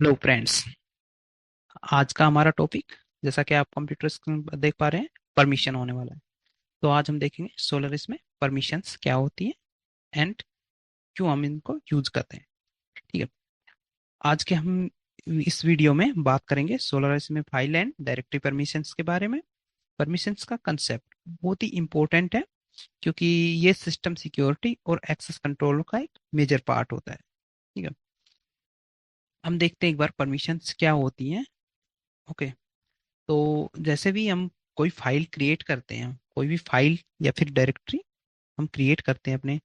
Hello friends. आज का हमारा टॉपिक, जैसा कि आप कंप्यूटर स्क्रीन पर देख पा रहे हैं, परमिशन होने वाला है। तो आज हम देखेंगे सोलारिस में परमिशंस क्या होती है एंड क्यों हम इनको यूज करते हैं। ठीक है। आज के हम इस वीडियो में बात करेंगे सोलारिस में फाइल एंड डायरेक्टरी परमिशंस के बारे में। परमिशंस का कंसेप्ट बहुत ही इंपॉर्टेंट है, क्योंकि ये सिस्टम सिक्योरिटी और एक्सेस कंट्रोल का एक मेजर पार्ट होता है। ठीक है। हम देखते हैं एक बार परमिशंस क्या होती हैं। ओके। तो जैसे भी हम कोई फाइल क्रिएट करते हैं, कोई भी फाइल या फिर डायरेक्टरी हम क्रिएट करते हैं अपने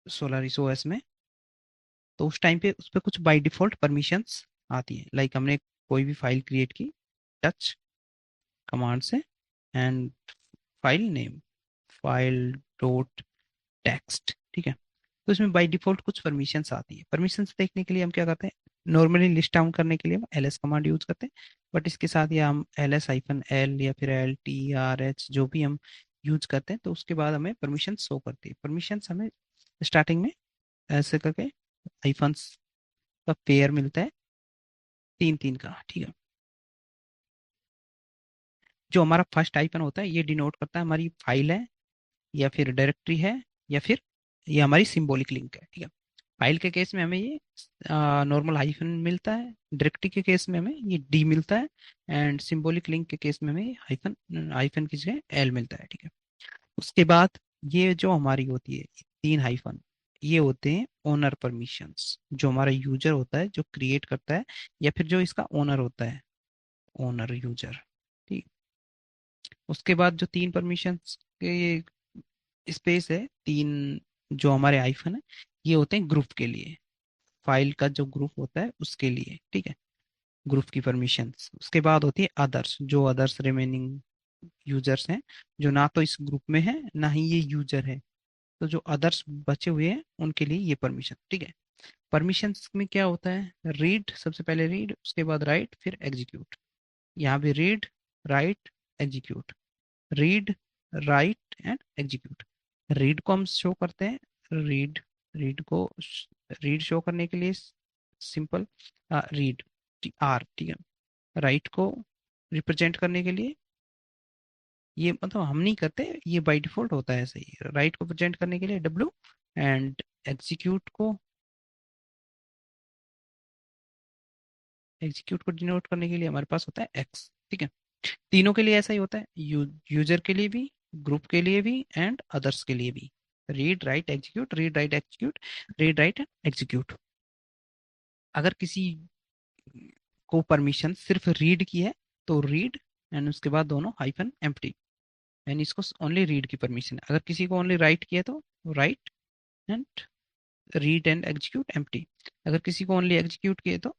सोलारिस ओएस में, तो उस टाइम पे उस पर कुछ बाय डिफॉल्ट परमिशंस आती हैं। लाइक हमने कोई भी फाइल क्रिएट की टच कमांड से, and file name, file dot text. ठीक है। तो इसमें बाय डिफॉल्ट कुछ परमिशंस आती है। परमिशंस देखने के लिए हम क्या करते हैं, नॉर्मली लिस्ट डाउन करने के लिए हम ls कमांड यूज करते हैं, बट इसके साथ या हम ls-l या फिर LTRH जो भी हम यूज करते हैं, तो उसके बाद हमें परमिशन शो करती है। परमिशंस हमें स्टार्टिंग में ऐसे करके आइफन्स का पेयर मिलता है, तीन तीन का। ठीक है। जो हमारा फर्स्ट आइकन होता है, ये डिनोट करता है हमारी फाइल है या फिर डायरेक्टरी है या फिर ये हमारी सिंबॉलिक लिंक है। ठीक है। फाइल के केस में हमें ये नॉर्मल हाइफन मिलता है, डायरेक्टरी के केस में हमें ये डी मिलता है, एंड सिंबॉलिक लिंक के केस में हमें हाइफन हाइफन की जगह एल मिलता है। ठीक है। उसके बाद ये जो हमारी होती है तीन हाइफन, ये होते हैं ओनर परमिशंस। जो हमारा यूजर होता है जो क्रिएट करता है, या फिर जो इसका ओनर होता है, ओनर यूजर। ठीक। उसके बाद जो तीन परमिशंस के स्पेस है, तीन जो हमारे आइफन है, ये होते हैं ग्रुप के लिए। फाइल का जो ग्रुप होता है उसके लिए। ठीक है। ग्रुप की परमिशंस। उसके बाद होती है अदर्स, जो अदर्स रिमेनिंग यूजर्स हैं, जो ना तो इस ग्रुप में है ना ही ये यूजर है, तो जो अदर्स बचे हुए हैं उनके लिए ये परमिशन। ठीक है। परमिशंस में क्या होता है, रीड, सबसे पहले रीड, उसके बाद राइट, फिर एग्जीक्यूट। यहाँ पे read, right, execute, read, right and execute. Read को हम शो करते हैं, रीड, रीड को रीड शो करने के लिए सिंपल रीड, आर। ठीक है। राइट को रिप्रेजेंट करने के लिए, ये मतलब हम नहीं करते, ये बाय डिफॉल्ट होता है ऐसे ही। राइट को प्रेजेंट करने के लिए डब्ल्यू, एंड एग्जीक्यूट को डिनोट करने के लिए हमारे पास होता है एक्स। ठीक है। तीनों के लिए ऐसा ही होता है, यूजर के लिए भी, ग्रुप के लिए भी एंड अदर्स के लिए भी। Read write execute, read write execute, read write execute. अगर किसी को परमिशन सिर्फ रीड की है, तो रीड, एंड उसके बाद दोनों हाइफन एम्प्टी, यानी इसको ओनली रीड की परमिशन है। अगर किसी को ओनली राइट की है तो right and read and execute empty. अगर किसी को ओनली एग्जीक्यूट किए तो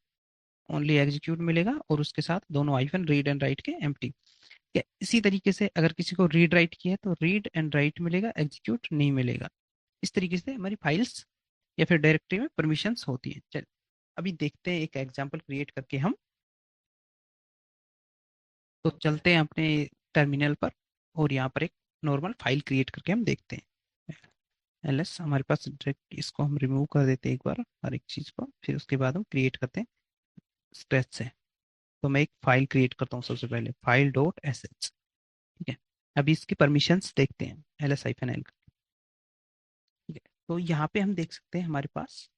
ओनली एग्जीक्यूट मिलेगा, और उसके साथ दोनों आइफन रीड एंड राइट के एम्प्टी। या इसी तरीके से अगर किसी को रीड राइट किया है तो रीड एंड राइट मिलेगा, एग्जीक्यूट नहीं मिलेगा। इस तरीके से हमारी फाइल्स या फिर डायरेक्टरी में परमिशंस होती है। चल, अभी देखते हैं एक एग्जांपल क्रिएट करके हम। तो चलते हैं अपने टर्मिनल पर, और यहाँ पर एक नॉर्मल फाइल क्रिएट करके हम देखते हैं। एलएस हमारे पास डायरेक्ट, इसको हम रिमूव कर देते हैं एक बार हर एक चीज़ को, फिर उसके बाद हम क्रिएट करते हैं स्क्रैच से। तो मैं एक फाइल क्रिएट करता हूँ, सबसे पहले फाइल डॉट एस एच। ठीक है। अभी इसकी परमिशंस देखते हैं, ls-l। ठीक है। तो यहाँ पे हम देख सकते हैं हमारे पास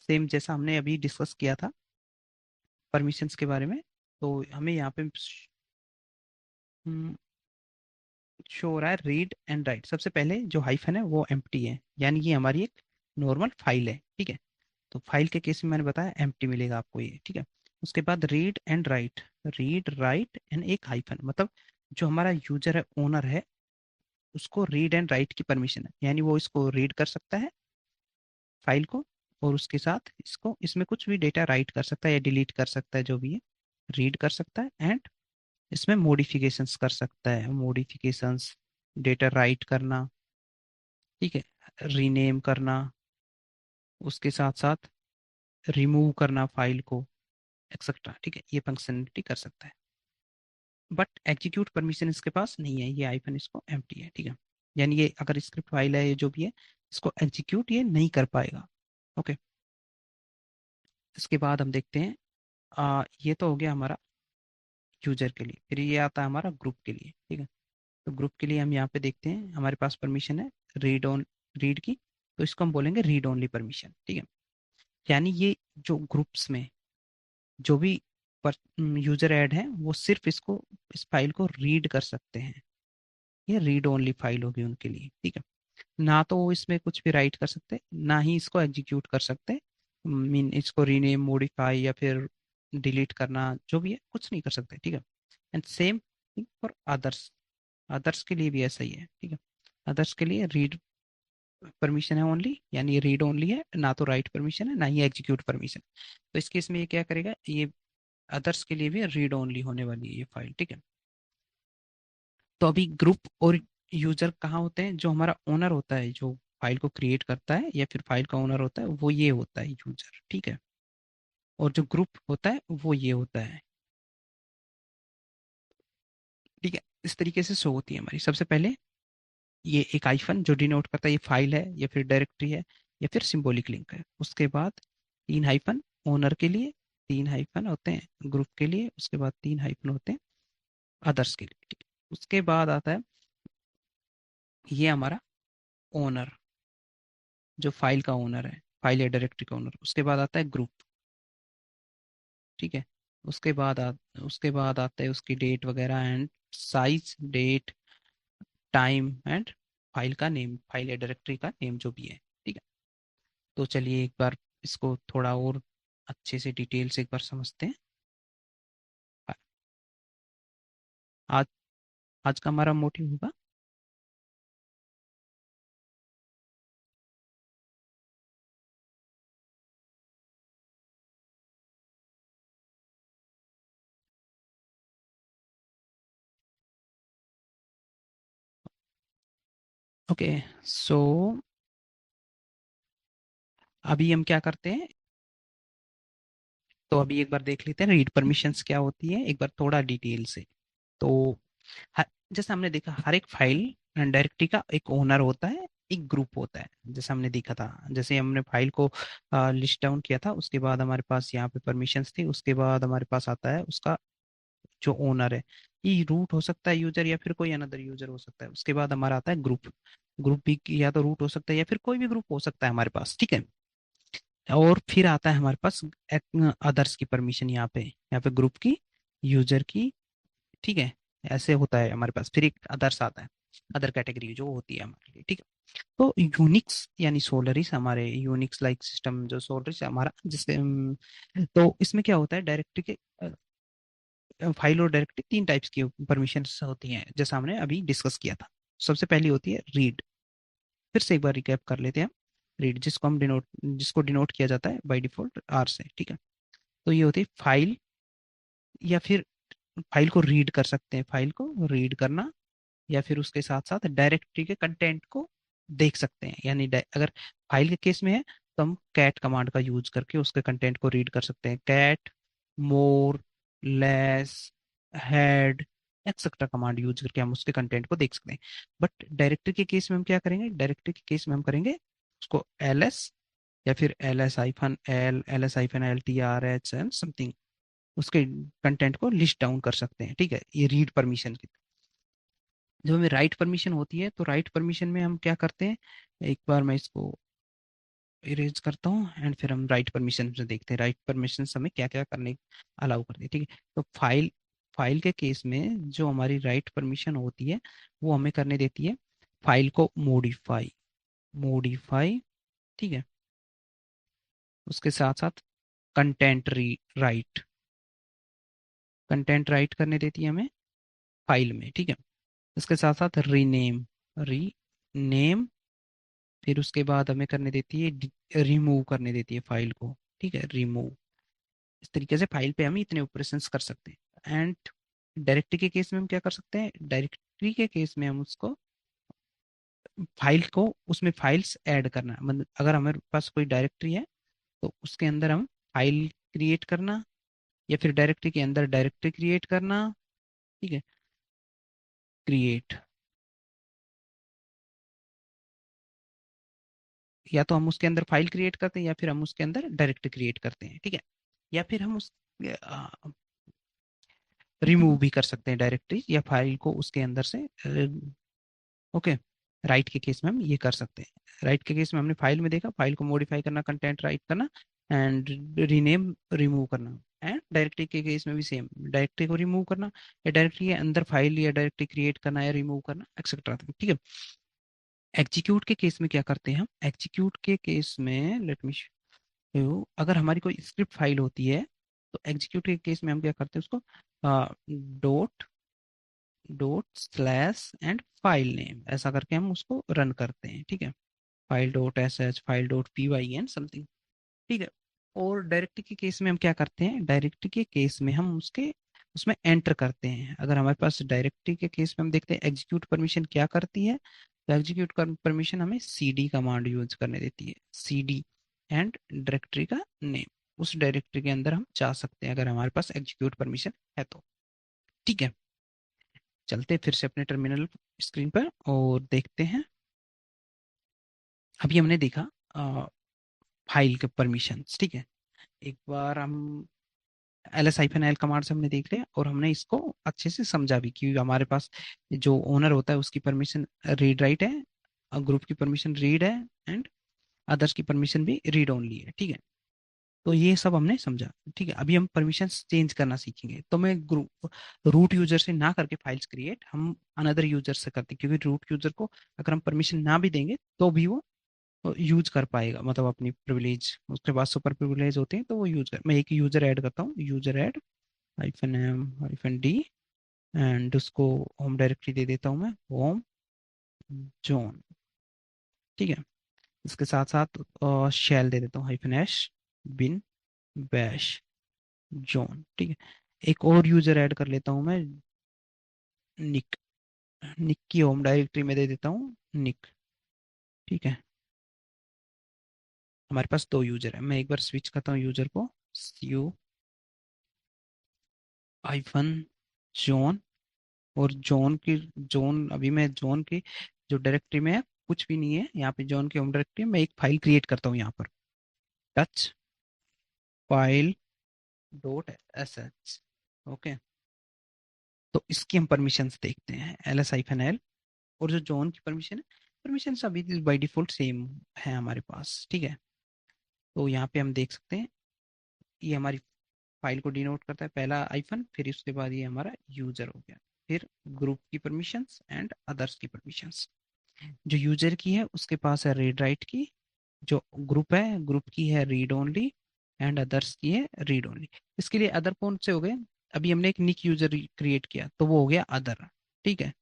सेम जैसा हमने अभी डिस्कस किया था परमिशंस के बारे में। तो हमें यहाँ पे शो हो रहा है रीड एंड राइट। सबसे पहले जो हाइफन है वो एम्प्टी है, यानी ये हमारी एक नॉर्मल फाइल है। ठीक है। तो फाइल के केस में मैंने बताया एम्प्टी मिलेगा आपको ये। ठीक है। उसके बाद read and right, read write and एक हाइफन, मतलब जो हमारा यूजर है, ओनर है, उसको रीड एंड राइट की परमिशन है, यानी वो इसको रीड कर सकता है फाइल को, और उसके साथ इसको, इसमें कुछ भी डेटा राइट कर सकता है या डिलीट कर सकता है, जो भी है रीड कर सकता है, एंड इसमें मॉडिफिकेशंस कर सकता है, मॉडिफिकेशंस, डेटा राइट करना। ठीक है। रीनेम करना, उसके साथ साथ रिमूव करना फाइल को, एक्सेट्रा। ठीक है। ये फंक्शनलिटी कर सकता है, बट एग्जीक्यूट परमिशन इसके पास नहीं है, ये आइफन इसको एम्प्टी है। ठीक है। यानी ये अगर स्क्रिप्ट फाइल है, ये जो भी है, इसको एग्जीक्यूट ये नहीं कर पाएगा। ओके। इसके बाद हम देखते हैं ये तो हो गया हमारा यूजर के लिए। फिर ये आता है हमारा ग्रुप के लिए, ठीक है। तो ग्रुप के लिए हम यहाँ पे देखते हैं, हमारे पास परमिशन है रीड की, तो इसको हम बोलेंगे रीड ओनली परमिशन, ठीक है। यानी ये जो ग्रुप्स में जो भी यूजर ऐड है वो सिर्फ इसको, इस फाइल को रीड कर सकते हैं। ये रीड ओनली फाइल होगी उनके लिए, ठीक है। ना तो वो इसमें कुछ भी राइट कर सकते, ना ही इसको एग्जीक्यूट कर सकते, मीन इसको रीनेम मॉडिफाई या फिर डिलीट करना जो भी है कुछ नहीं कर सकते, ठीक है। And same thing for others, others के लिए भी ऐसा ही है, ठीक है। अदर्स के लिए रीड परमिशन है ओनली, यानी ये रीड ओनली है, ना तो राइट परमिशन है ना ही एग्जीक्यूट परमिशन। तो इस केस में ये क्या करेगा, ये अदर्स के लिए भी रीड ओनली होने वाली है ये फाइल, ठीक है। तो अभी ग्रुप और यूजर कहाँ होते हैं, जो हमारा ओनर होता है जो फाइल को क्रिएट करता है या फिर फाइल का ओनर होता है वो ये होता है यूजर, ठीक है। और जो ग्रुप होता है वो ये होता है, ठीक है। इस तरीके से शो होती है हमारी। सबसे पहले ये एक आइफन जो डिनोट करता है ये फाइल है या फिर डायरेक्टरी है या फिर सिंबॉलिक लिंक है। उसके बाद तीन हाइफन ओनर के लिए, तीन हाइफन होते हैं ग्रुप के लिए, उसके बाद तीन हाइफन होते हैं अदर्स के लिए, ठीक है। उसके बाद आता है ये हमारा ओनर, जो फाइल का ओनर है, फाइल या डायरेक्टरी का ओनर। उसके बाद आता है ग्रुप, ठीक है। उसके बाद उसके बाद आता है उसकी डेट वगैरह and size, date, time and file का नेम, फाइल या डायरेक्टरी का नेम जो भी है, ठीक है। तो चलिए एक बार इसको थोड़ा और अच्छे से डिटेल से एक बार समझते हैं। आज आज का हमारा मोटिव होगा, ओके। सो अभी हम क्या करते हैं, तो अभी एक बार देख लेते हैं रीड परमिशंस क्या होती है एक बार थोड़ा डिटेल से। तो जैसे हमने देखा हर एक फाइल डायरेक्टरी का एक ओनर होता है, एक ग्रुप होता है, जैसे हमने देखा था। जैसे हमने फाइल को लिस्ट डाउन किया था, उसके बाद हमारे पास यहाँ पे परमिशंस थी, उसके बाद हमारे पास आता है उसका जो ओनर है, ये रूट हो सकता है यूजर या फिर कोई अनदर यूजर हो सकता है। उसके बाद हमारा आता है ग्रुप, ग्रुप भी या तो रूट हो सकता है या फिर कोई भी ग्रुप हो सकता है हमारे पास, ठीक है। और फिर आता है हमारे पास अदर्स की परमिशन, यहाँ पे ग्रुप की, यूजर की, ठीक है। ऐसे होता है हमारे पास। फिर एक अदर्स आता है, अदर कैटेगरी जो होती है हमारे लिए, ठीक है। तो यूनिक्स यानी सोलरिस, हमारे यूनिक्स लाइक सिस्टम जो सोलरिस है हमारा, जिससे तो इसमें क्या होता है, डायरेक्टरी के फाइल और डायरेक्टरी तीन टाइप्स की परमिशन होती हैं, जैसा हमने अभी डिस्कस किया था। सबसे पहली होती है रीड, फिर से एक बार रिकैप कर लेते हैं हम। रीड जिसको डिनोट किया जाता है बाय डिफॉल्ट आर से, ठीक है। तो ये होती है फाइल, या फिर फाइल को रीड कर सकते हैं, फाइल को रीड करना, या फिर उसके साथ साथ डायरेक्टरी के कंटेंट को देख सकते हैं। यानी अगर फाइल के केस में है तो हम कैट कमांड का यूज करके उसके कंटेंट को रीड कर सकते हैं, cat, more, less, head, etcetera command use करके हम उसके कंटेंट को देख सकते हैं। बट डायरेक्टरी के केस में हम क्या करेंगे, डायरेक्टरी के केस में हम करेंगे उसको एल एस या फिर LS-L, LS-LTRH एंड समथिंग, उसके कंटेंट को लिस्ट डाउन कर सकते हैं, ठीक है। ये रीड परमिशन की। जब हमें राइट परमिशन होती है तो राइट परमिशन में हम क्या करते हैं, एक बार मैं इसको इरेज करता हूँ एंड फिर हम राइट परमिशन से देखते हैं राइट परमिशन हमें क्या क्या करने अलाउ करते हैं, ठीक है। तो फाइल फाइल के केस में जो हमारी राइट परमिशन होती है वो हमें करने देती है फाइल को मॉडिफाई, मॉडिफाई, ठीक है। उसके साथ साथ कंटेंट राइट, कंटेंट राइट करने देती है हमें फाइल में, ठीक है। उसके साथ साथ रीनेम, रीनेम, फिर उसके बाद हमें करने देती है रिमूव करने देती है फाइल को, ठीक है, रिमूव। इस तरीके से फाइल पे हम इतने ऑपरेशंस कर सकते हैं। एंड डायरेक्टरी के केस में हम क्या कर सकते हैं, डायरेक्टरी के केस में हम उसको फाइल को उसमें फाइल्स ऐड करना, मतलब अगर हमारे पास कोई डायरेक्टरी है तो उसके अंदर हम फाइल क्रिएट करना, या फिर डायरेक्टरी के अंदर डायरेक्टरी क्रिएट करना, ठीक है, क्रिएट, या तो हम उसके अंदर फाइल क्रिएट करते हैं या फिर हम उसके अंदर डायरेक्टरी क्रिएट करते हैं, ठीक है। या फिर हम उस रिमूव भी कर सकते हैं डायरेक्टरी या फाइल को उसके अंदर से। ओके, राइट के केस में हम ये कर सकते हैं। राइट के केस में हमने फाइल में देखा, फाइल को मॉडिफाई करना, कंटेंट राइट करना एंड रीनेम रिमूव करना। एंड डायरेक्टरी के केस में भी सेम, डायरेक्टरी को रिमूव करना या डायरेक्टरी के अंदर फाइल या डायरेक्टरी क्रिएट करना या रिमूव करना एक्सेट्रा। ठीक है। एग्जीक्यूट के केस में क्या करते हैं हम? एग्जीक्यूट के केस में लेट मी, अगर हमारी कोई स्क्रिप्ट फाइल होती है तो एग्जीक्यूट के केस में हम क्या करते हैं उसको dot dot slash and file name ऐसा करके हम उसको रन करते हैं। ठीक है, file dot S H, file dot P Y N something. ठीक है। और डायरेक्टरी के केस में हम क्या करते हैं? डायरेक्टरी के केस में हम उसके उसमें एंटर करते हैं। अगर हमारे पास डायरेक्टरी के केस में हम देखते हैं एग्जीक्यूट परमिशन क्या करती है, तो एग्जीक्यूट परमिशन हमें cd कमांड यूज करने देती है। cd एंड डायरेक्टरी का नेम, उस डायरेक्टरी के अंदर हम जा सकते हैं अगर हमारे पास एग्जीक्यूट परमिशन है तो। ठीक है, चलते हैं फिर से अपने टर्मिनल स्क्रीन पर और देखते हैं। अभी हमने देखा फाइल के परमिशंस। ठीक है, एक बार हम ls-l कमांड से हमने देख लिया और हमने इसको अच्छे से समझा भी कि हमारे पास जो ओनर होता है उसकी परमिशन रीड राइट है, ग्रुप की परमिशन रीड है एंड अदर्स की परमिशन भी रीड ओनली है। ठीक है, तो ये सब हमने समझा। ठीक है, अभी हम परमिशंस चेंज करना सीखेंगे। तो मैं ग्रुप रूट यूजर से ना करके फाइल्स क्रिएट हम अनदर यूजर से करते हैं, क्योंकि रूट यूजर को अगर हम परमिशन ना भी देंगे तो भी वो यूज कर पाएगा, मतलब अपनी प्रिविलेज, उसके पास सुपर प्रिविलेज होते हैं तो वो यूज कर। मैं एक यूजर ऐड करता हूँ, user add -m -d and उसको होम डायरेक्टरी दे देता हूँ मैं, होम जोन। ठीक है, इसके साथ साथ शेल दे देता हूँ -s बिन बैश जोन। ठीक है, एक और यूजर ऐड कर लेता हूँ मैं, निक। निक की होम डायरेक्टरी में दे देता हूँ निक। ठीक है, हमारे पास दो यूजर है। मैं एक बार स्विच करता हूँ यूजर को, यू हाइफन जोन। और जोन की, जोन अभी मैं जोन की जो डायरेक्टरी में है कुछ भी नहीं है यहाँ पे, जोन की होम डायरेक्टरी में एक फाइल क्रिएट करता हूँ यहाँ पर, touch file dot S H. Okay, तो इसकी हम परमिशंस देखते हैं, ls-l। और जो जोन की परमिशन है, परमिशन अभी बाई डिफॉल्ट सेम है हमारे पास। ठीक है, तो यहाँ पे हम देख सकते हैं ये हमारी फाइल को डिनोट करता है, पहला आइफन, फिर उसके बाद ये हमारा यूजर हो गया, फिर ग्रुप की परमिशंस एंड अदर्स की परमिशंस। जो यूजर की है उसके पास है रीड राइट की, जो ग्रुप है ग्रुप की है रीड ओनली एंड अदर्स की है रीड ओनली। इसके लिए अदर कौन से हो गए? अभी हमने एक निक यूजर क्रिएट किया तो वो हो गया अदर। ठीक है,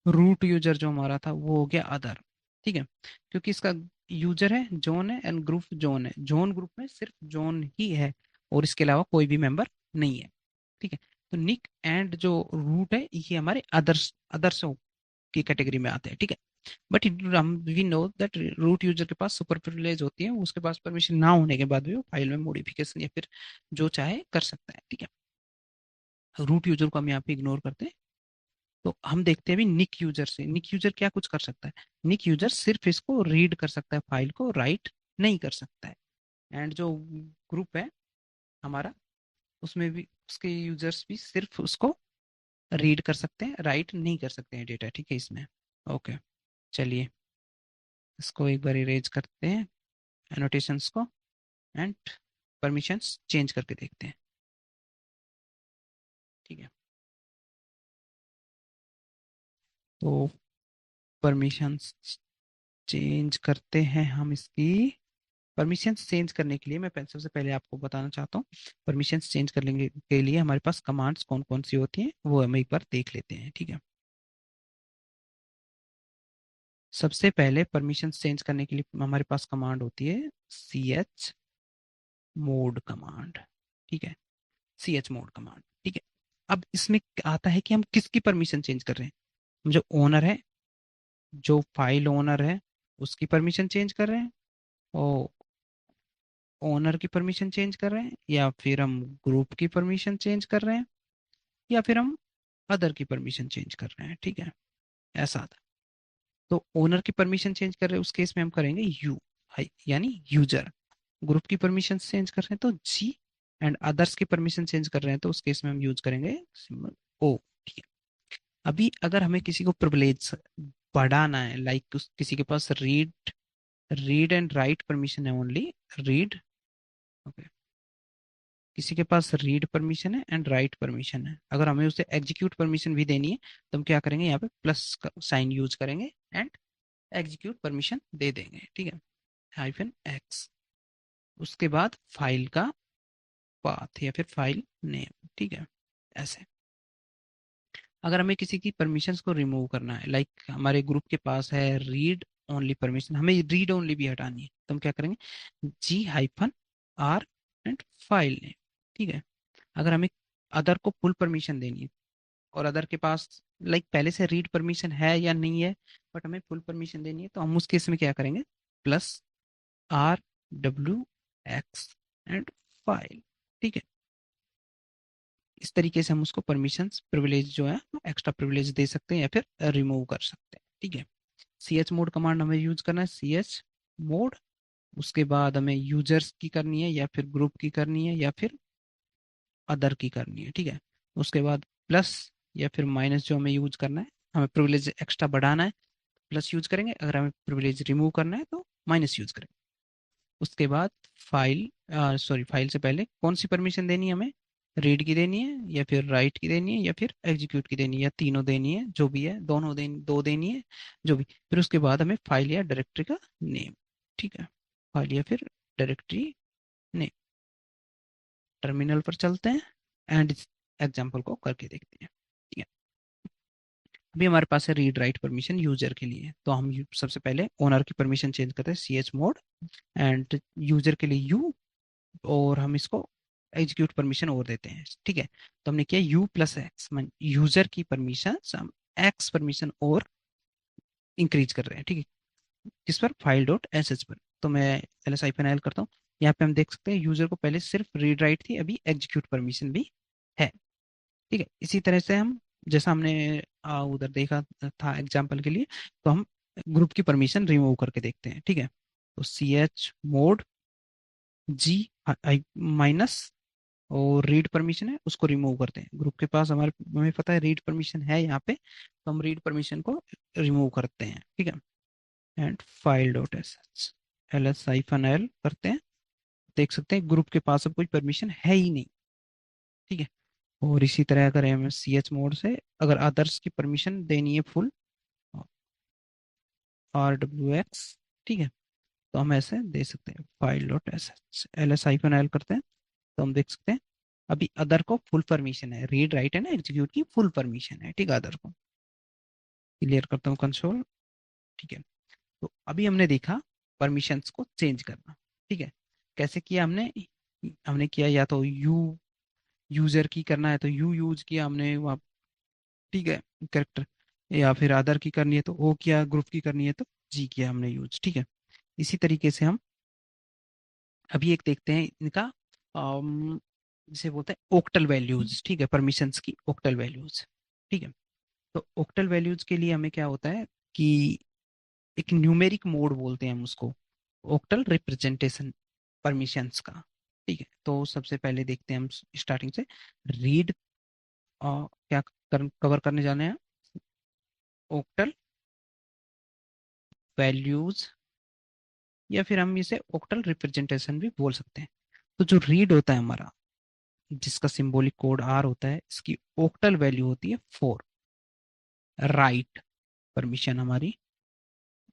रूट यूजर जो हमारा था वो हो गया अदर। ठीक है, क्योंकि इसका यूजर है जोन है एंड ग्रुप जोन है, जोन ग्रुप में सिर्फ जोन ही है और इसके अलावा कोई भी मेंबर नहीं है। ठीक है, तो निक एंड जो रूट है ये हमारे अदर्स अदर्सों की कैटेगरी में आते हैं। ठीक है, बट हम we know that root user के पास सुपर प्रिविलेज होती है, उसके पास परमिशन ना होने के बाद भी वो फाइल में मॉडिफिकेशन या फिर जो चाहे कर सकता है। ठीक है, रूट यूजर को हम यहाँ पे इग्नोर करते हैं। तो हम देखते हैं अभी निक यूजर से, निक यूजर क्या कुछ कर सकता है? निक यूजर सिर्फ इसको रीड कर सकता है, फाइल को राइट नहीं कर सकता है। एंड जो ग्रुप है हमारा उसमें भी उसके यूजर्स भी सिर्फ उसको रीड कर सकते हैं, राइट नहीं कर सकते हैं डेटा। ठीक है इसमें। ओके, चलिए इसको एक बार इरेज करते हैं एनोटेशंस को एंड परमिशंस चेंज करके देखते हैं। ठीक है, तो परमिशंस चेंज करते हैं हम इसकी। परमिशंस चेंज करने के लिए मैं सबसे पहले आपको बताना चाहता हूँ, परमिशंस चेंज करने के लिए हमारे पास कमांड्स कौन कौन सी होती हैं वो हम एक बार देख लेते हैं। ठीक है, सबसे पहले परमिशंस चेंज करने के लिए हमारे पास कमांड होती है ch मोड कमांड। ठीक है, ch मोड कमांड। ठीक है, अब इसमें आता है कि हम किसकी परमिशन चेंज कर रहे हैं। हम जो ओनर है, जो फाइल ओनर है उसकी परमिशन चेंज कर रहे हैं, और ओनर की परमिशन चेंज कर रहे हैं, या फिर हम ग्रुप की परमिशन चेंज कर रहे हैं, या फिर हम अदर की परमिशन चेंज कर रहे हैं। ठीक है, ऐसा आता है। तो ओनर की परमिशन चेंज कर रहे हैं उस केस में हम करेंगे यानी यूजर। ग्रुप की परमिशन चेंज कर रहे हैं तो जी। एंड अदर्स की परमिशन चेंज कर रहे हैं तो उस केस में हम यूज करेंगे सिंबल ओ। ठीक है। अभी अगर हमें किसी को प्रिविलेज बढ़ाना है, लाइक किसी के पास read read and write permission है ओनली, रीड, ओके, किसी के पास रीड परमिशन है एंड राइट परमिशन है, अगर हमें उसे एग्जीक्यूट परमिशन भी देनी है तो हम क्या करेंगे, यहाँ पे प्लस का साइन यूज करेंगे एंड एग्जीक्यूट परमिशन दे देंगे। ठीक है, हाइफन एक्स, उसके बाद फाइल का पाथ या फिर फाइल नेम। ठीक है, ऐसे। अगर हमें किसी की परमिशंस को रिमूव करना है, लाइक हमारे ग्रुप के पास है रीड ओनली परमिशन, हमें रीड ओनली भी हटानी है, तो हम क्या करेंगे, G hyphen R and file name. ठीक है। अगर हमें अदर को फुल परमिशन देनी है और अदर के पास लाइक पहले से रीड परमिशन है या नहीं है, बट हमें फुल परमिशन देनी है, तो हम उस केस में क्या करेंगे, plus R W x and file. ठीक है, इस तरीके से हम उसको परमिशंस प्रिविलेज जो है एक्स्ट्रा प्रिविलेज दे सकते हैं या फिर रिमूव कर सकते हैं। ठीक है। सी एच मोड कमांड हमें यूज करना है, सी एच मोड, उसके बाद हमें यूजर्स की करनी है या फिर ग्रुप की करनी है या फिर अदर की करनी है। ठीक है, उसके बाद प्लस या फिर माइनस जो हमें यूज करना है, हमें प्रिविलेज एक्स्ट्रा बढ़ाना है प्लस यूज करेंगे, अगर हमें प्रिविलेज रिमूव करना है तो माइनस यूज करेंगे। उसके बाद फाइल, सॉरी, फाइल से पहले कौन सी परमिशन देनी है हमें, रीड की देनी है या फिर राइट की देनी है या फिर एग्जीक्यूट की देनी है, या तीनों देनी है, जो भी है, दोनों दो देनी है, जो भी। फिर उसके बाद हमें फाइल या डायरेक्टरी का नेम। ठीक है, फाइल या फिर डायरेक्टरी नेम। टर्मिनल पर चलते हैं एंड इस एग्जाम्पल को करके देखते हैं। ठीक है, अभी हमारे पास है रीड राइट परमिशन यूजर के लिए, तो हम सबसे पहले ओनर की परमिशन चेंज करते हैं, C H mod, and user के लिए यू, और हम इसको एग्जीक्यूट परमिशन और देते हैं। ठीक है, तो हमने किया यू प्लस एक्स, यूजर की परमिशन हम एक्स परमिशन और इंक्रीज कर रहे हैं। ठीक है, किस पर, फाइल डॉट एस एच पर। तो मैं एल एस हाइफन एल करता हूँ, यहाँ पे हम देख सकते हैं यूजर को पहले सिर्फ रीड राइट थी, अभी एग्जीक्यूट परमिशन भी है। ठीक है, इसी तरह से हम, जैसा हमने उधर देखा था एग्जाम्पल के लिए, तो हम ग्रुप की परमिशन रिमूव करके देखते हैं। ठीक है, तो सी एच मोड जी माइनस, और रीड परमिशन है उसको रिमूव करते हैं, ग्रुप के पास हमारे, हमें पता है रीड परमिशन है यहाँ पे, तो हम रीड परमिशन को रिमूव करते हैं। ठीक है, and file dot S H, L S hyphen L करते हैं, देख सकते हैं ग्रुप के पास अब कोई परमिशन है ही नहीं। ठीक है, और इसी तरह करें हमें सी एच मोड से, अगर अदर्स की परमिशन देनी है फुल, आर डब्ल्यू एक्स। ठीक है, तो हम ऐसे दे सकते हैं, file dot S H, L S hyphen L करते हैं, तो हम देख सकते हैं अभी अदर को फुल परमिशन है, रीड राइट है ना, एग्जीक्यूट की फुल परमिशन है। ठीक है, अदर को क्लियर करता हूँ कंसोल। ठीक है, तो अभी हमने देखा परमिशंस को चेंज करना। ठीक है, कैसे किया हमने, हमने किया या तो यू यूजर की करना है तो यू यूज किया हमने वहाँ, ठीक है, करेक्टर, या फिर अदर की करनी है तो ओ किया, ग्रुप की करनी है तो जी किया हमने यूज। ठीक है, इसी तरीके से हम अभी एक देखते हैं इनका, जिसे बोलते हैं ओक्टल वैल्यूज। ठीक है, परमिशंस की ओक्टल वैल्यूज। ठीक है, तो ओक्टल वैल्यूज के लिए हमें क्या होता है कि एक न्यूमेरिक मोड बोलते हैं हम उसको, ओक्टल रिप्रेजेंटेशन परमिशंस का। ठीक है, तो सबसे पहले देखते हैं हम स्टार्टिंग से, रीड, क्या कवर करने जाने हैं, ओक्टल वैल्यूज, या फिर हम इसे ओक्टल रिप्रेजेंटेशन भी बोल सकते हैं। तो जो रीड होता है हमारा, जिसका सिंबॉलिक कोड आर होता है, इसकी ओक्टल वैल्यू होती है 4। राइट परमिशन हमारी,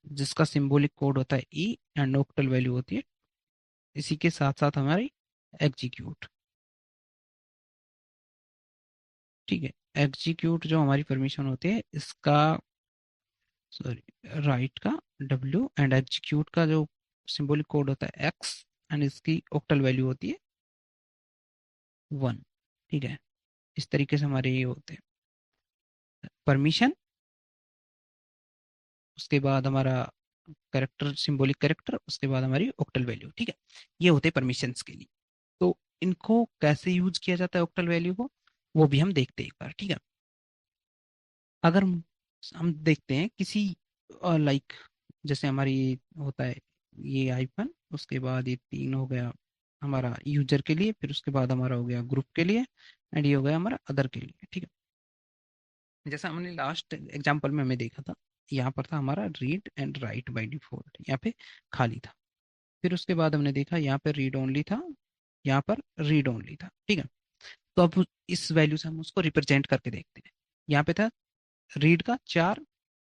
जिसका सिंबॉलिक कोड होता है ई, एंड ओक्टल वैल्यू होती है, इसी के साथ साथ हमारी एग्जीक्यूट। ठीक है, एग्जीक्यूट जो हमारी परमिशन होती है इसका, सॉरी, राइट का डब्ल्यू, एंड एग्जीक्यूट का जो सिंबॉलिक कोड होता है एक्स, एंड इसकी ओक्टल वैल्यू होती है 1। ठीक है, इस तरीके से हमारे ये होते हैं परमिशन, उसके बाद हमारा करेक्टर, सिंबॉलिक करेक्टर, उसके बाद हमारी ओक्टल वैल्यू। ठीक है, ये होते हैं परमिशंस के लिए। तो इनको कैसे यूज किया जाता है ओक्टल वैल्यू को, वो भी हम देखते हैं एक बार। ठीक है, अगर हम देखते हैं किसी, लाइक, जैसे हमारी होता है ये आइफन, उसके बाद ये 3 हो गया, हमारा यूजर के लिए, फिर उसके बाद हमारा हो गया ग्रुप के लिए, एंड ये हो गया हमारा अदर के लिए। ठीक है, जैसा हमने लास्ट एग्जांपल में हमें देखा था, यहाँ पर था हमारा read and right by default, यहाँ पे खाली था। फिर उसके बाद हमने देखा यहाँ पे रीड ओनली था, यहाँ पर रीड ओनली था। ठीक है, तो अब इस वैल्यू से हम उसको रिप्रेजेंट करके देखते हैं। यहाँ पे था रीड का 4,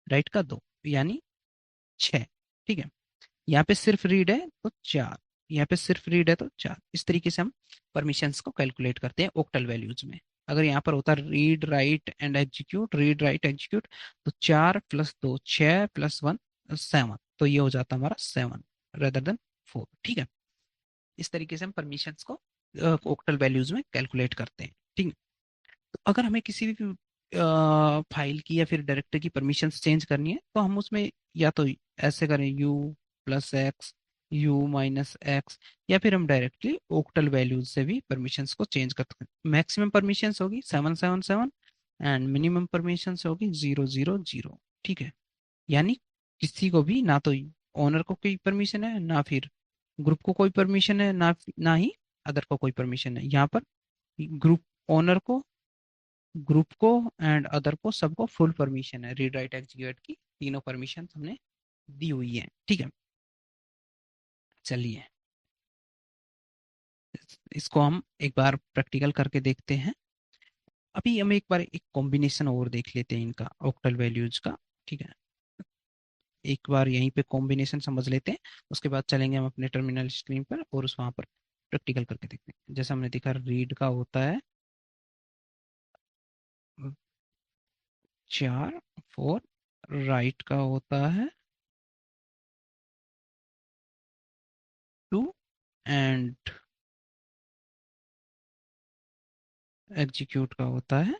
राइट का 2, यानी 6। ठीक है, यहाँ पे सिर्फ रीड है तो 4, यहाँ पे सिर्फ रीड है तो 4। इस तरीके से हम परमिशंस को कैलकुलेट करते हैं ओक्टल वैल्यूज में। अगर यहाँ पर होता read write and execute, read write execute, तो 4 + 2 6 +1 7, तो ये हो जाता हमारा 7 रेदर देन 4। ठीक है, इस तरीके से हम परमिशंस को ओक्टल वैल्यूज में कैलकुलेट करते हैं। ठीक है, तो अगर हमें किसी भी फाइल की या फिर डायरेक्टरी की परमिशंस चेंज करनी है, तो हम उसमें या तो ऐसे करें U+X, U-X, या फिर हम डायरेक्टली ओक्टल वैल्यूज से भी परमिशंस को चेंज कर सकते हैं। मैक्सिमम परमिशंस होगी 777 एंड मिनिमम परमिशंस होगी 000। ठीक है, यानी किसी को भी ना तो ओनर को कोई परमिशन है, ना फिर ग्रुप को कोई परमिशन है, ना ही अदर को कोई परमिशन है। यहाँ पर ग्रुप ओनर को, ग्रुप को एंड अदर को, सबको फुल परमिशन है रीड राइट एग्जीक्यूट की। तीनों परमिशन हमने दी हुई है। ठीक है, चलिए इसको हम एक बार प्रैक्टिकल करके देखते हैं। अभी हम एक बार एक कॉम्बिनेशन और देख लेते हैं इनका ऑक्टल वैल्यूज का। ठीक है, एक बार यहीं पे कॉम्बिनेशन समझ लेते हैं, उसके बाद चलेंगे हम अपने टर्मिनल स्क्रीन पर और उस वहां पर प्रैक्टिकल करके देखते हैं। जैसा हमने देखा रीड का होता है 4 4, राइट का होता है 2, एंड एग्जीक्यूट का होता है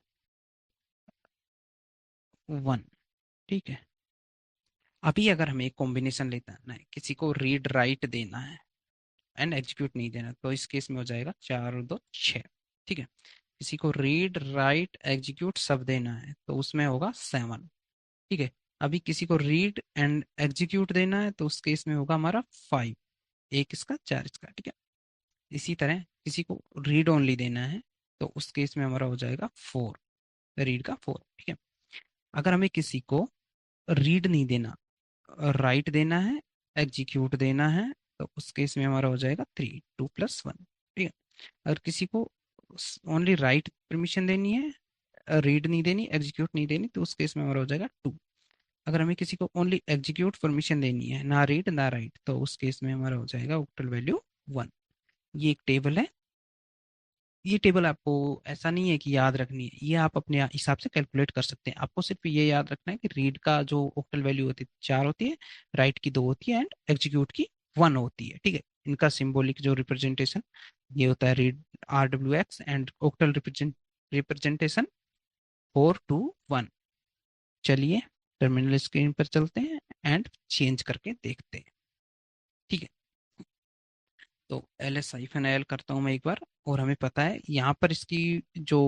1। ठीक है, अभी अगर हमें एक कॉम्बिनेशन लेता है ना, किसी को रीड राइट देना है एंड एग्जीक्यूट नहीं देना, तो इस केस में हो जाएगा 4 और 2 6। ठीक है, किसी को रीड राइट एग्जीक्यूट सब देना है तो उसमें होगा 7। ठीक है, अभी किसी को रीड एंड एग्जीक्यूट देना है तो उस केस में होगा हमारा 5, एक इसका 4 इसका। ठीक है, इसी तरह किसी को रीड ओनली देना है तो उस केस में हमारा हो जाएगा 4, रीड का 4। ठीक है, अगर हमें किसी को रीड नहीं देना, राइट देना है, एग्जीक्यूट देना है, तो उस केस में हमारा हो जाएगा 3, 2 + 1। ठीक है, अगर किसी को ओनली राइट परमिशन देनी है, रीड नहीं देनी, एग्जीक्यूट नहीं देनी, तो उस केस में हमारा हो जाएगा 2। अगर हमें किसी को ओनली एग्जीक्यूट परमिशन देनी है, ना रीड ना राइट, तो उस केस में हमारा हो जाएगा ऑक्टल वैल्यू 1। ये एक टेबल है। ये टेबल आपको ऐसा नहीं है कि याद रखनी है, ये आप अपने हिसाब से कैलकुलेट कर सकते हैं। आपको सिर्फ ये याद रखना है कि रीड का जो ऑक्टल वैल्यू होती है 4 होती है, राइट की 2 होती है, एंड एग्जीक्यूट की 1 होती है। ठीक है, इनका सिंबॉलिक जो रिप्रेजेंटेशन ये होता है read RWX, and octal representation 4 2 1। चलिए टर्मिनल स्क्रीन पर चलते हैं एंड चेंज करके देखते हैं। ठीक है, तो LS-L करता हूँ मैं एक बार, और हमें पता है यहाँ पर इसकी जो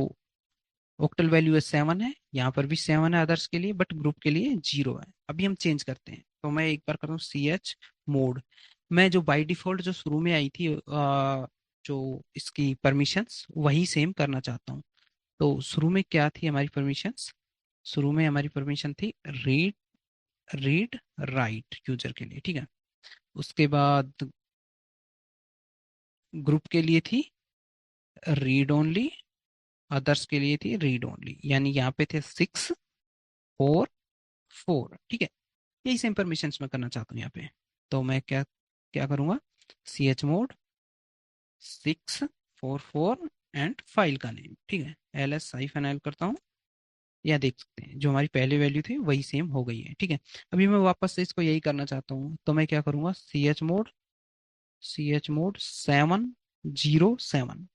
ऑक्टल वैल्यू है 7 है, यहाँ पर भी 7 है अदर्स के लिए, बट ग्रुप के लिए 0 है। अभी हम चेंज करते हैं, तो मैं एक बार करता हूँ CH मोड। मैं जो बाय डिफॉल्ट जो शुरू में आई थी जो इसकी परमिशंस वही सेम करना चाहता हूँ। तो शुरू में क्या थी हमारी परमिशंस? शुरू में हमारी परमिशन थी रीड रीड राइट यूजर के लिए। ठीक है, उसके बाद ग्रुप के लिए थी रीड ओनली, अदर्स के लिए थी रीड ओनली, यानी यहाँ पे थे 6 4 4। ठीक है, यही सेम परमिशन मैं करना चाहता हूँ यहाँ पे। तो मैं क्या क्या करूँगा, CH मोड 6 4 4 एंड फाइल का नेम। ठीक है, LS-L करता हूँ। यह देख सकते हैं जो हमारी पहली वैल्यू थी वही सेम हो गई है। ठीक है, अभी मैं वापस से इसको यही करना चाहता हूँ, तो मैं क्या करूँगा, CH मोड 7 0 7।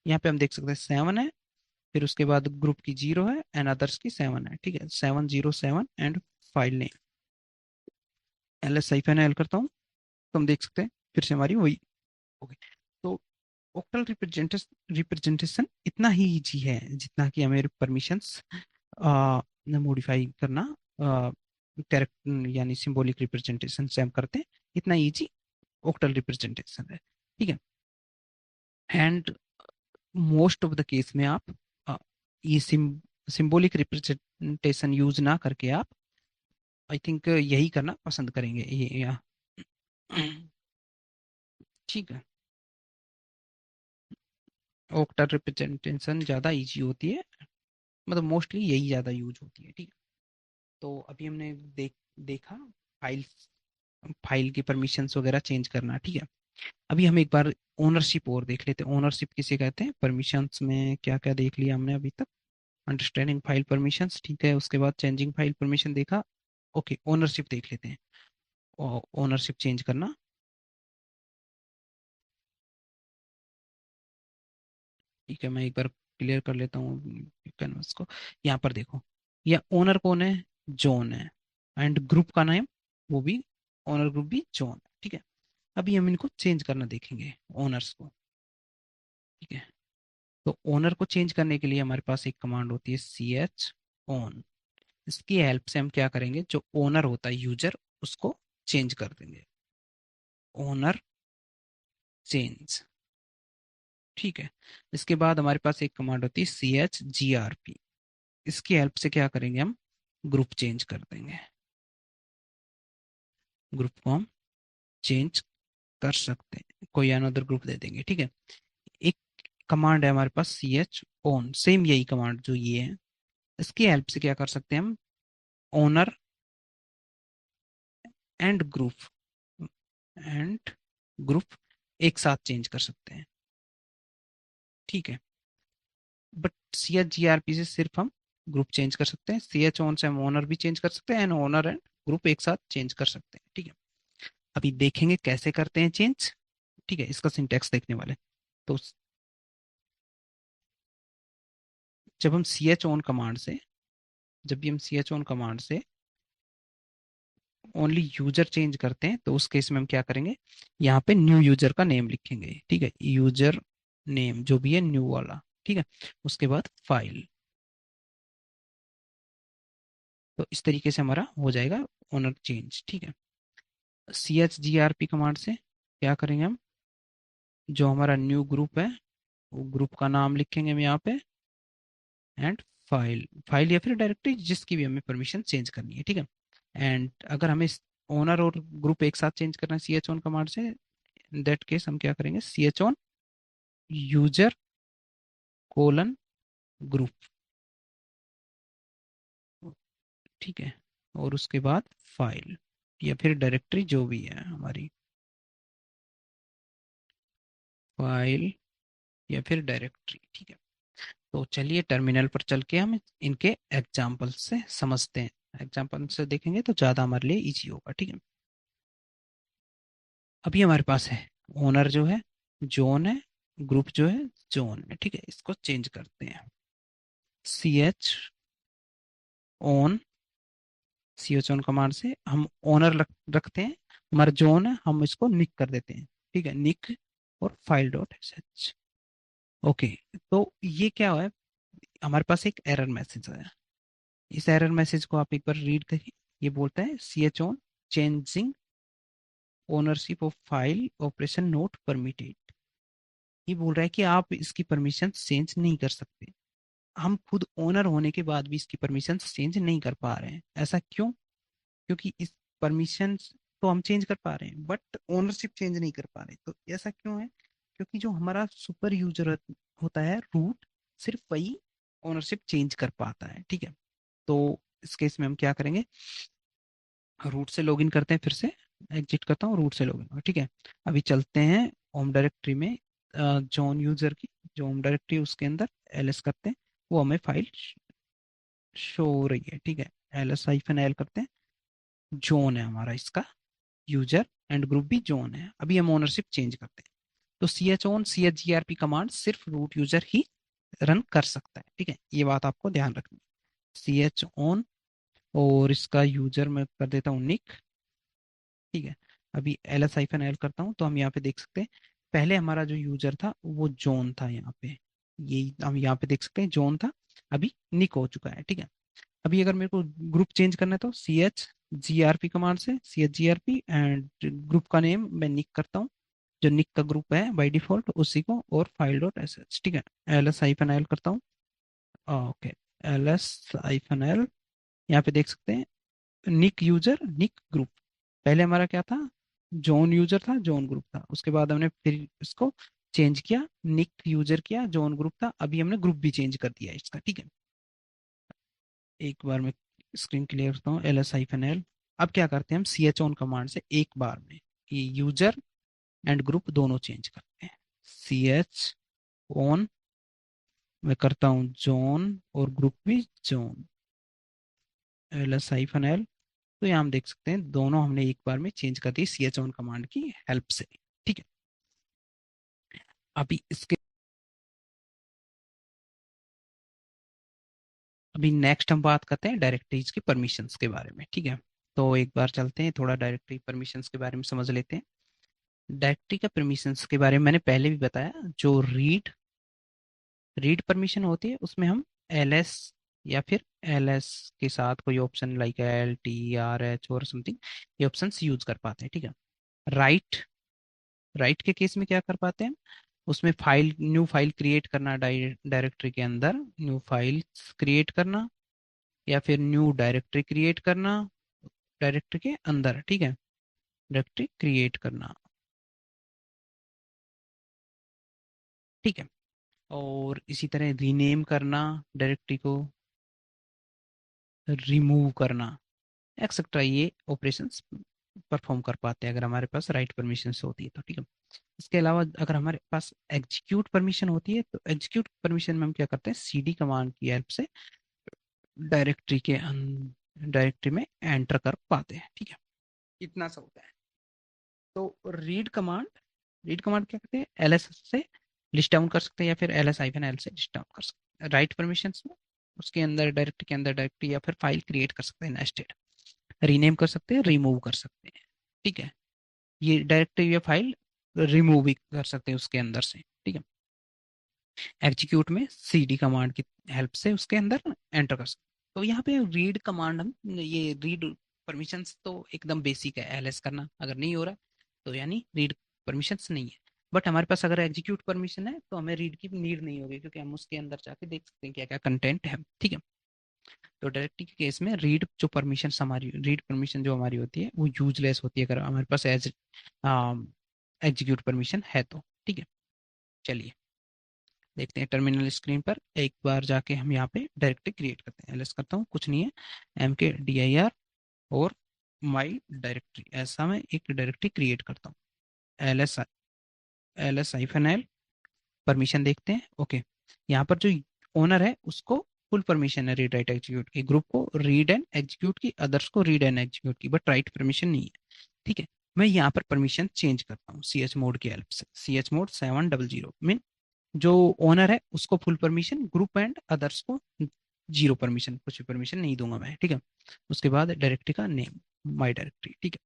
यहाँ पे हम देख सकते हैं 7 है, फिर उसके बाद ग्रुप की 0 है एंड अदर्स की 7 है। ठीक है, 7 0 7 एंड फाइल नेम LS-L करता हूँ, तो हम देख सकते हैं फिर से हमारी वही हो गई। तो ओक्टल रिप्रेजेंटेशन इतना ही इजी है जितना कि हमें परमिशंस मॉडिफाई करना कैरेक्टर यानी सिंबॉलिक रिप्रेजेंटेशन से हम करते हैं, इतना इजी ओक्टल रिप्रेजेंटेशन है। ठीक है, and most of the case में आप ये सिंबॉलिक रिप्रेजेंटेशन यूज ना करके आप आई थिंक यही करना पसंद करेंगे ये या ठीक है। ओक्टल रिप्रेजेंटेशन ज़्यादा इजी होती है, मतलब मोस्टली यही ज़्यादा यूज होती है, ठीक है। तो अभी हमने देखा फाइल फाइल की परमिशंस वगैरह चेंज करना, ठीक है। अभी हम एक बार ओनरशिप और देख लेते हैं। ओनरशिप किसे कहते हैं? परमिशंस में क्या क्या देख लिया हमने अभी तक? अंडरस्टैंडिंग फाइल परमिशंस, ठीक है। उसके बाद चेंजिंग फाइल परमिशन देखा। ओके, ओनरशिप देख लेते हैं। ओनरशिप चेंज करना, ठीक है। मैं एक बार क्लियर कर लेता हूँ कैनवस को। यहाँ पर देखो, यह ओनर कौन है? जॉन है। एंड ग्रुप का नाम वो भी, ओनर ग्रुप भी जॉन है, ठीक है। अभी हम इनको चेंज करना देखेंगे, ओनर्स को, ठीक है। तो ओनर को चेंज करने के लिए हमारे पास एक कमांड होती है सी एच ओन। इसकी हेल्प से हम क्या करेंगे, जो ओनर होता है यूजर, उसको चेंज कर देंगे। ओनर चेंज, ठीक है। इसके बाद हमारे पास एक कमांड होती है C H G R P. इसकी हेल्प से क्या करेंगे, हम ग्रुप चेंज कर देंगे। ग्रुप को हम चेंज कर सकते हैं, कोई अनदर ग्रुप दे देंगे, ठीक है। एक कमांड है हमारे पास सी एच ओन, सेम यही कमांड जो ये है। इसकी हेल्प से क्या कर सकते हैं हम, ओनर एंड ग्रुप एक साथ चेंज कर सकते हैं, ठीक है। But C H G R P से सिर्फ हम ग्रुप चेंज कर सकते हैं। सी एच ओन से हम ओनर भी चेंज कर सकते हैं, एंड ओनर एंड ग्रुप एक साथ चेंज कर सकते हैं, ठीक है। अभी देखेंगे कैसे करते हैं चेंज, ठीक है। इसका सिंटैक्स देखने वाले। तो जब हम सी एच ओन कमांड से जब भी हम सी एच ओन कमांड से ओनली यूजर चेंज करते हैं, तो उस केस में हम क्या करेंगे, यहाँ पे न्यू यूजर का नेम लिखेंगे, ठीक है। यूजर नेम जो भी है न्यू वाला, ठीक है। उसके बाद फाइल। तो इस तरीके से हमारा हो जाएगा ओनर चेंज, ठीक है। C H G R P command से क्या करेंगे हम, जो हमारा न्यू ग्रुप है वो ग्रुप का नाम लिखेंगे हम यहाँ पे, एंड फाइल या फिर डायरेक्टरी जिसकी भी हमें परमिशन चेंज करनी है, ठीक है। एंड अगर हमें ओनर और ग्रुप एक साथ चेंज करना है सी एच ओन कमांड से, इन दैट केस हम क्या करेंगे, C H own user colon group, ठीक है। और उसके बाद फाइल या फिर डायरेक्टरी जो भी है हमारी, फाइल या फिर डायरेक्टरी, ठीक है। तो चलिए टर्मिनल पर चल के हम इनके एग्जाम्पल से समझते हैं। एग्जाम्पल से देखेंगे तो ज़्यादा हमारे लिए इजी होगा, ठीक है। अभी हमारे पास है ओनर जो है जोन है, ग्रुप जो है जोन है, ठीक है। इसको चेंज करते हैं। C H own C H own command से हम ओनर रखते हैं, हमारा जोन है हम इसको निक कर देते हैं, ठीक है। निक और file dot S H, okay. तो ये क्या हुआ है, हमारे पास एक एरर मैसेज आया। इस एरर मैसेज को आप एक बार रीड करिए। ये बोलता है C H own changing ownership of file operation not permitted. ये बोल रहा है कि आप इसकी परमिशन चेंज नहीं कर सकते। हम खुद ओनर होने के बाद भी इसकी परमिशन चेंज नहीं कर पा रहे हैं। ऐसा क्यों? क्योंकि इस परमिशन तो हम चेंज कर पा रहे हैं बट ओनरशिप चेंज नहीं कर पा रहे। तो ऐसा क्यों है? क्योंकि जो हमारा सुपर यूजर होता है रूट, सिर्फ वही ओनरशिप चेंज कर पाता है, ठीक है। तो इस केस में हम क्या करेंगे, रूट से लॉगिन करते हैं, फिर से एग्जिट करता हूँ, रूट से लॉगिन, ठीक है। अभी चलते हैं होम डायरेक्टरी में, जॉन यूजर की जो होम डायरेक्टरी उसके अंदर एलएस करते हैं, वो हमें फाइल शो हो रही है, ठीक है। एलएस हाइफन एल करते हैं, जोन है हमारा इसका यूजर, एंड ग्रुप भी जोन है। अभी हम ओनरशिप चेंज करते हैं। तो C H own C H G R P command सिर्फ रूट यूजर ही रन कर सकता है, ठीक है। ये बात आपको ध्यान रखनी है। सी एच ओन और इसका यूजर मैं कर देता हूँ निक, ठीक है। अभी एल एस हाइफन एल करता हूँ, तो हम यहाँ पे देख सकते हैं पहले हमारा जो यूजर था वो जोन था यहाँ पे, यही हम यहाँ पे देख सकते हैं जोन था, अभी निक हो चुका है, ठीक है। अभी अगर मेरे को ग्रुप चेंज करना है तो C H G R P command से C H G R P and group का नेम मैं निक करता हूँ, जो निक का ग्रुप है बाय डिफॉल्ट उसी को, और फाइल डॉट एस एच, ठीक है। एल एस हाइफन एल करता हूँ। Okay, L S hyphen L, यहाँ पे देख सकते हैं निक यूजर निक ग्रुप। पहले हमारा क्या था, जॉन यूजर था, जॉन ग्रुप था, उसके बाद हमने फिर इसको चेंज किया, निक यूजर किया, जॉन ग्रुप था, अभी हमने ग्रुप भी चेंज कर दिया है इसका, ठीक है। एक बार मैं स्क्रीन क्लियर करता हूँ, एल एस हाइफन एल। अब क्या करते हैं हम, सी एच ऑन कमांड से एक बार में ये यूजर एंड ग्रुप दोनों चेंज करते हैं। सी एच ऑन, मैं करता हूँ जॉन और ग्रुप भी John, L S hyphen L. तो यहाँ हम देख सकते हैं दोनों हमने एक बार में चेंज कर दी सी एच ऑन कमांड की हेल्प से, ठीक है। अभी इसके अभी नेक्स्ट हम बात करते हैं डायरेक्टरीज की परमिशंस के बारे में, ठीक है। तो एक बार चलते हैं थोड़ा डायरेक्टरी परमिशंस के बारे में समझ लेते हैं। डायरेक्टरी का परमिशंस के बारे में मैंने पहले भी बताया, जो रीड रीड परमिशन होती है उसमें हम एल एस या फिर एल एस के साथ कोई option like L T R H और समथिंग, ये ऑप्शन यूज कर पाते हैं, ठीक है। राइट राइट के केस में क्या कर पाते हैं, उसमें फाइल न्यू फाइल क्रिएट करना, डायरेक्टरी के अंदर न्यू फाइल क्रिएट करना, या फिर न्यू डायरेक्टरी क्रिएट करना डायरेक्टरी के अंदर, ठीक है। डायरेक्टरी क्रिएट करना, ठीक है। और इसी तरह रीनेम करना डायरेक्टरी को, रिमूव करना, एक्सेट्रा, ये ऑपरेशंस परफॉर्म कर पाते हैं अगर हमारे पास राइट परमिशन होती है तो, ठीक है। इसके अलावा अगर हमारे पास एग्जीक्यूट परमिशन होती है तो एग्जीक्यूट परमिशन में हम क्या करते हैं, सीडी कमांड की हेल्प से डायरेक्टरी के डायरेक्टरी में एंटर कर पाते हैं, ठीक है। इतना सा होता है। तो रीड कमांड क्या करते हैं, एलएस से लिस्ट डाउन कर सकते हैं या फिर एलएस हाइफन एल से लिस्ट डाउन कर सकते हैं राइट परमिशंस में। उसके अंदर डायरेक्टरी के अंदर डायरेक्टरी या फिर फाइल क्रिएट कर सकते हैं नेस्टेड, रीनेम कर सकते हैं, रिमूव कर सकते हैं, ठीक है। ये डायरेक्टरी या फाइल रिमूव भी कर सकते हैं उसके अंदर से, ठीक है। एग्जीक्यूट में सीडी कमांड की हेल्प से उसके अंदर एंटर कर सकते हैं। तो यहाँ पे रीड कमांड, हम ये रीड परमिशंस तो एकदम बेसिक है, एलएस करना अगर नहीं हो रहा तो यानी रीड परमिशंस नहीं है। बट हमारे पास अगर एग्जीक्यूट परमिशन है तो हमें रीड की नीड नहीं होगी, क्योंकि हम उसके अंदर जाके देख सकते हैं क्या क्या कंटेंट है, ठीक है। तो डायरेक्टरी के केस में रीड परमिशन जो हमारी होती है वो यूजलेस होती है अगर हमारे पास एग्जीक्यूट परमिशन है तो, ठीक है। चलिए देखते हैं टर्मिनल स्क्रीन पर, एक बार जाके हम यहाँ पे डायरेक्टरी क्रिएट करते हैं। एलएस करता हूँ, कुछ नहीं है, एम के डी आई आर और माई डायरेक्टरी, ऐसा मैं एक डायरेक्टरी क्रिएट करता हूँ। L S hyphen L, permission देखते हैं, ओके। यहाँ पर जो ओनर है उसको फुल परमिशन है रीड राइट एग्जीक्यूट की, ग्रुप को रीड एंड एग्जीक्यूट की, अदर्स को रीड एंड एग्जीक्यूट की, बट राइट परमिशन नहीं है, ठीक है। मैं यहाँ पर परमिशन चेंज करता हूँ सी एच मोड की हेल्प से, सी एच मोड 700 में जो ओनर है उसको full permission, group and others को जीरो परमिशन, कुछ भी परमिशन नहीं दूंगा मैं, ठीक है। उसके बाद डायरेक्टरी का नेम, माई डायरेक्टरी, ठीक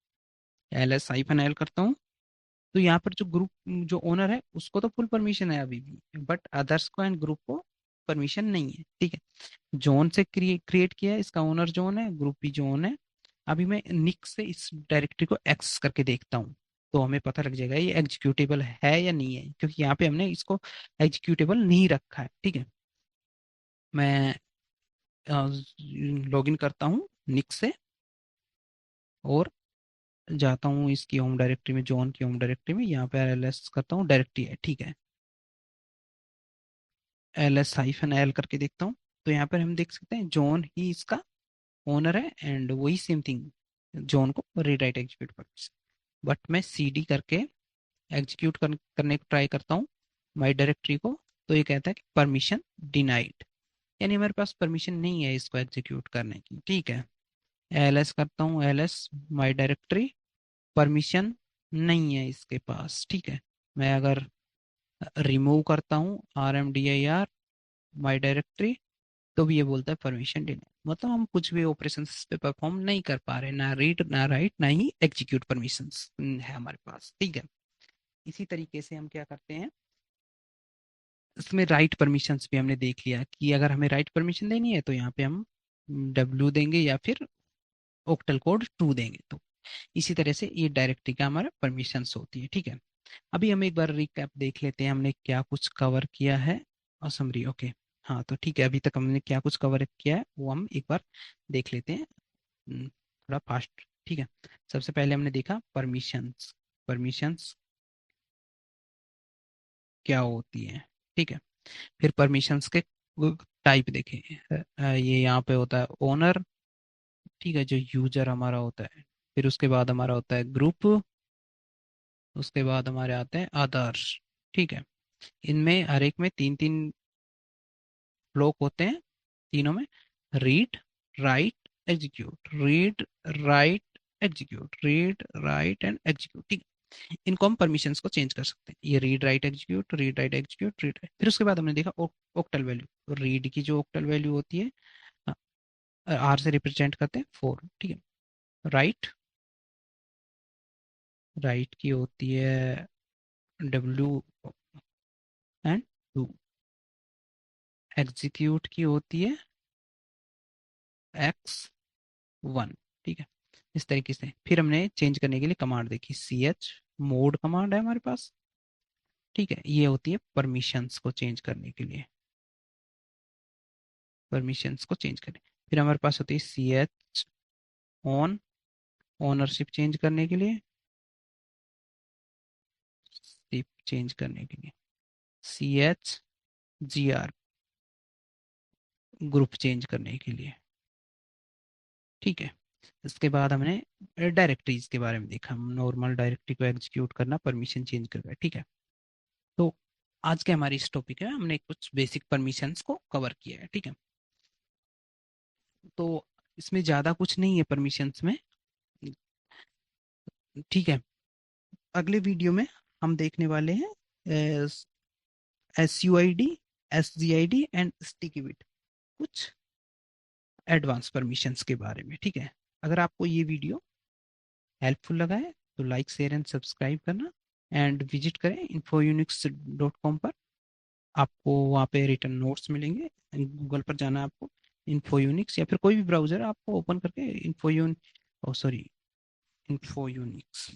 है। एल एस हाइफन एल करता हूँ। तो यहाँ पर जो ग्रुप जो ओनर है उसको तो फुल परमिशन है अभी भी, बट अदर्स को एंड ग्रुप को परमिशन नहीं है, ठीक है। जोन से क्रिएट किया है, इसका ओनर जोन है, ग्रुप भी जोन है। अभी मैं निक से इस डायरेक्टरी को एक्सेस करके देखता हूँ, तो हमें पता लग जाएगा ये एग्जीक्यूटेबल है या नहीं है, क्योंकि यहाँ पे हमने इसको एग्जीक्यूटेबल नहीं रखा है, ठीक है। मैं लॉगिन करता हूँ निक से और जाता हूँ इसकी होम डायरेक्टरी में, जॉन की होम डायरेक्टरी में, यहाँ पे एल एस करता हूँ, डायरेक्टरी है, ठीक है। एल एस हाइफन एल करके देखता हूँ, तो यहाँ पर हम देख सकते हैं जॉन ही इसका ओनर है, एंड वही सेम थिंग जॉन को रीराइट एग्जीक्यूट कर, बट मैं सी डी करके करने को ट्राई करता हूँ माई डायरेक्टरी को, तो ये कहता है कि परमिशन डिनाइड, यानी हमारे पास परमिशन नहीं है इसको एग्जीक्यूट करने की, ठीक है। एल एस करता हूँ, एल एस माई डायरेक्टरी, परमिशन नहीं है इसके पास, ठीक है। मैं अगर रिमूव करता हूँ R M D I R my directory, तो भी ये बोलता है परमिशन डिनाइड, मतलब हम कुछ भी ऑपरेशन पे परफॉर्म नहीं कर पा रहे, ना रीड ना राइट ना ही एग्जीक्यूट परमिशन है हमारे पास, ठीक है। इसी तरीके से हम क्या करते हैं, इसमें राइट परमिशंस भी हमने देख लिया कि अगर हमें राइट परमिशन देनी है तो यहाँ पे हम डब्ल्यू देंगे या फिर ओक्टल कोड 2 देंगे, तो इसी तरह से ये डायरेक्टरी का हमारा परमिशंस होती है, ठीक है। अभी हम एक बार रिकैप देख लेते हैं हमने क्या कुछ कवर किया है। और समरी, ओके। हाँ तो ठीक है, अभी तक हमने क्या कुछ कवर किया है वो हम एक बार देख लेते हैं। थोड़ा फास्ट, ठीक है। सबसे पहले हमने देखा परमिशंस। परमिशंस क्या होती है, ठीक है। फिर परमिशंस के टाइप देखे। ये यहाँ पे होता है ओनर, ठीक है, जो यूजर हमारा होता है। फिर उसके बाद हमारा होता है ग्रुप। उसके बाद हमारे आते हैं अदर्स, ठीक है। इनमें हर एक में तीन तीन ब्लॉक होते हैं, तीनों में। Read, right, execute, read, right, execute, read, right and execute, ठीक है। इनको हम परमिशंस को चेंज कर सकते हैं, ये read write execute, read write execute, read. फिर उसके बाद हमने देखा ओक्टल वैल्यू। रीड की जो ओक्टल वैल्यू होती है, आर से रिप्रेजेंट करते हैं 4, ठीक है। राइट, राइट की होती है डब्ल्यू एंड 2। एग्जीक्यूट की होती है X1, ठीक है। इस तरीके से फिर हमने चेंज करने के लिए कमांड देखी, CH मोड कमांड है हमारे पास, ठीक है। ये होती है परमिशंस को चेंज करने के लिए, परमिशंस को चेंज करें। फिर हमारे पास होती है CH ऑन, ओनरशिप चेंज करने के लिए, शिप चेंज करने के लिए। CHGR ग्रुप चेंज करने के लिए, ठीक है। इसके बाद हमने डायरेक्टरीज के बारे में देखा, हम नॉर्मल डायरेक्टरी को एग्जीक्यूट करना, परमिशन चेंज करना, ठीक है। तो आज के हमारी इस टॉपिक है, हमने कुछ बेसिक परमिशंस को कवर किया है, ठीक है। तो इसमें ज़्यादा कुछ नहीं है परमिशंस में, ठीक है। अगले वीडियो में हम देखने वाले हैं SUID, SGID and sticky bit, कुछ एडवांस परमिशंस के बारे में, ठीक है। अगर आपको ये वीडियो हेल्पफुल लगा है तो लाइक शेयर एंड सब्सक्राइब करना, एंड विजिट करें infounix.com पर। आपको वहाँ पे रिटर्न नोट्स मिलेंगे। गूगल पर जाना है आपको, इन्फोयूनिक्स या फिर कोई भी ब्राउजर आपको ओपन करके इन्फोयूनिक्स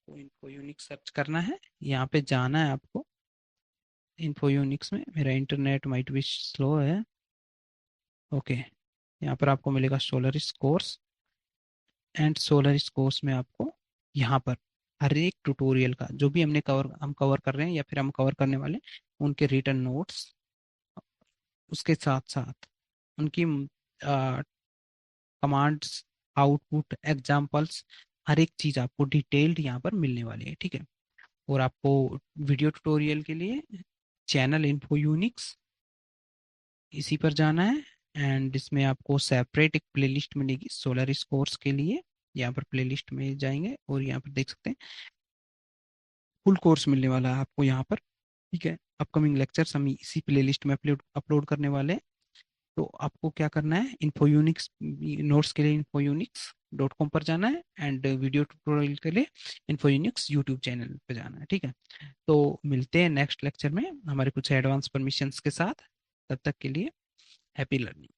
को इन्फोयूनिक्स सर्च करना है, यहाँ पे जाना है आपको। इन्फोयूनिक्स में मेरा इंटरनेट माइट भी स्लो है, ओके। यहाँ पर आपको मिलेगा सोलरिस कोर्स, एंड सोलरिस कोर्स में आपको यहाँ पर हर एक ट्यूटोरियल का जो भी हम कवर कर रहे हैं या फिर हम कवर करने वाले हैं, उनके रिटर्न नोट्स, उसके साथ साथ उनकी कमांड्स, आउटपुट, एग्जाम्पल्स, हर एक चीज़ आपको डिटेल्ड यहाँ पर मिलने वाली है, ठीक है। और आपको वीडियो ट्यूटोरियल के लिए चैनल इन्फो यूनिक्स, इसी पर जाना है। एंड इसमें आपको सेपरेट एक प्लेलिस्ट मिलेगी सोलरिस कोर्स के लिए, यहाँ पर प्लेलिस्ट में जाएंगे और यहाँ पर देख सकते हैं फुल कोर्स मिलने वाला है आपको यहाँ पर, ठीक है। अपकमिंग लेक्चर्स हम इसी प्लेलिस्ट में अपलोड अपलोड करने वाले हैं। तो आपको क्या करना है, इन्फोयूनिक्स नोट्स के लिए infounix.com पर जाना है, एंड वीडियो ट्यूटोरियल के लिए इन्फोयूनिक्स यूट्यूब चैनल पे जाना है, ठीक है। तो मिलते हैं नेक्स्ट लेक्चर में हमारे कुछ एडवांस परमिशंस के साथ। तब तक के लिए हैप्पी लर्निंग।